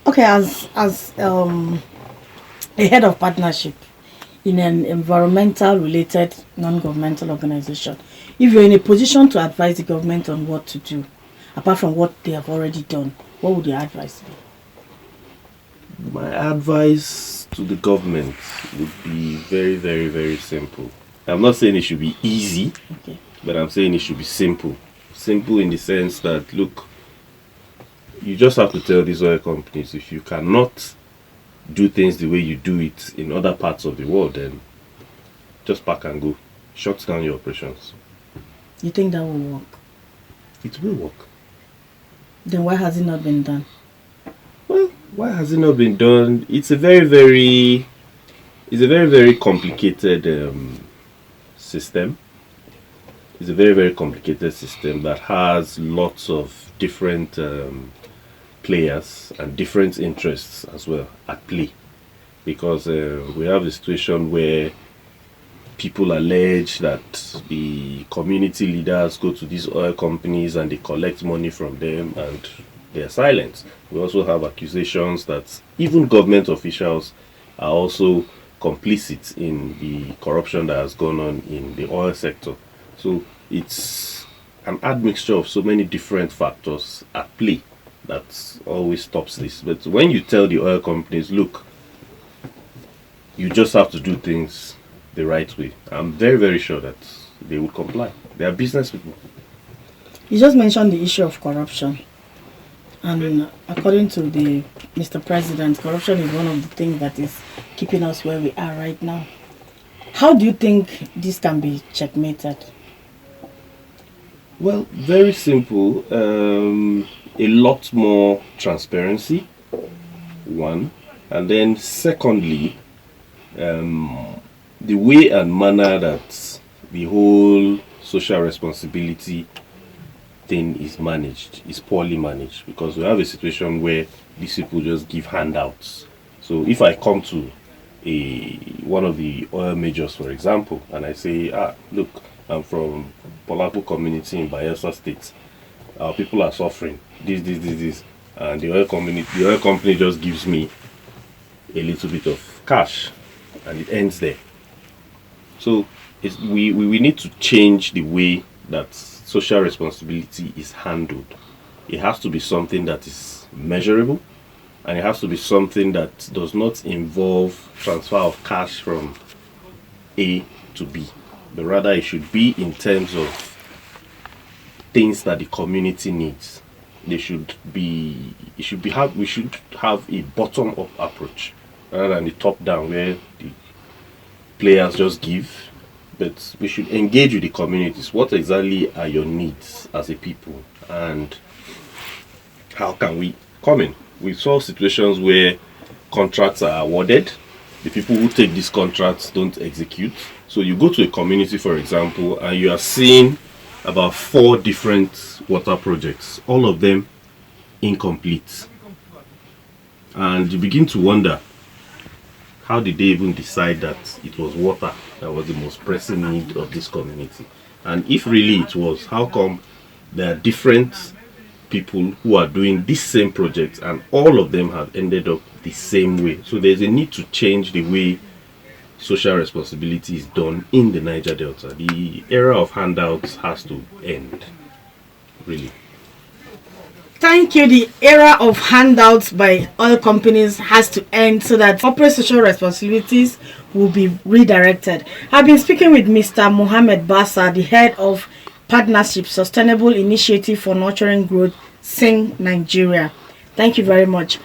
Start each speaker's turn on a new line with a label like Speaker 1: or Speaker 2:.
Speaker 1: Okay, as a head of partnership in an environmental related non-governmental organization, if you're in a position to advise the government on what to do, apart from what they have already done, what would your advice be?
Speaker 2: My advice to the government would be very, very, very simple. I'm not saying it should be easy,
Speaker 1: Okay.
Speaker 2: but I'm saying it should be simple. Simple in the sense that, look, you just have to tell these oil companies if you cannot do things the way you do it in other parts of the world, then just pack and go. Shut down your operations.
Speaker 1: You think that will work?
Speaker 2: It will work.
Speaker 1: Then why has it not been done?
Speaker 2: Well, why has it not been done? It's a very, very complicated system. It's a very, very complicated system that has lots of different players and different interests as well at play. Because we have a situation where people allege that the community leaders go to these oil companies and they collect money from them and they are silent. We also have accusations that even government officials are also complicit in the corruption that has gone on in the oil sector. So it's an admixture of so many different factors at play that always stops this. But when you tell the oil companies, look, you just have to do things the right way, I'm very, very sure that they would comply. They are business people.
Speaker 1: You just mentioned the issue of corruption. And according to the Mr. President, corruption is one of the things that is keeping us where we are right now. How do you think this can be checkmated?
Speaker 2: Well, very simple. A lot more transparency, one. And then, secondly, the way and manner that the whole social responsibility thing is managed is poorly managed, because we have a situation where these people just give handouts. So if I come to one of the oil majors, for example, and I say, look, I'm from Polapo community in Bayelsa State. Our people are suffering. This, and the oil company just gives me a little bit of cash, and it ends there. So we need to change the way that social responsibility is handled. It has to be something that is measurable, and it has to be something that does not involve transfer of cash from A to B, but rather it should be in terms of things that the community needs. They should be it should be have we should have a bottom up approach rather than the top down where the players just give. But we should engage with the communities. What exactly are your needs as a people, and how can we come in? We saw situations where contracts are awarded, the people who take these contracts don't execute. So you go to a community, for example, and you are seeing about 4 different water projects, all of them incomplete. And you begin to wonder, how did they even decide that it was water that was the most pressing need of this community? And if really it was, how come there are different people who are doing this same project and all of them have ended up the same way? So there's a need to change the way social responsibility is done in the Niger Delta. The era of handouts has to end, really.
Speaker 1: Thank you. The era of handouts by oil companies has to end so that corporate social responsibilities will be redirected. I've been speaking with Mr. Mohammed Bassa, the head of Partnership Sustainable Initiative for Nurturing Growth, Sing Nigeria. Thank you very much.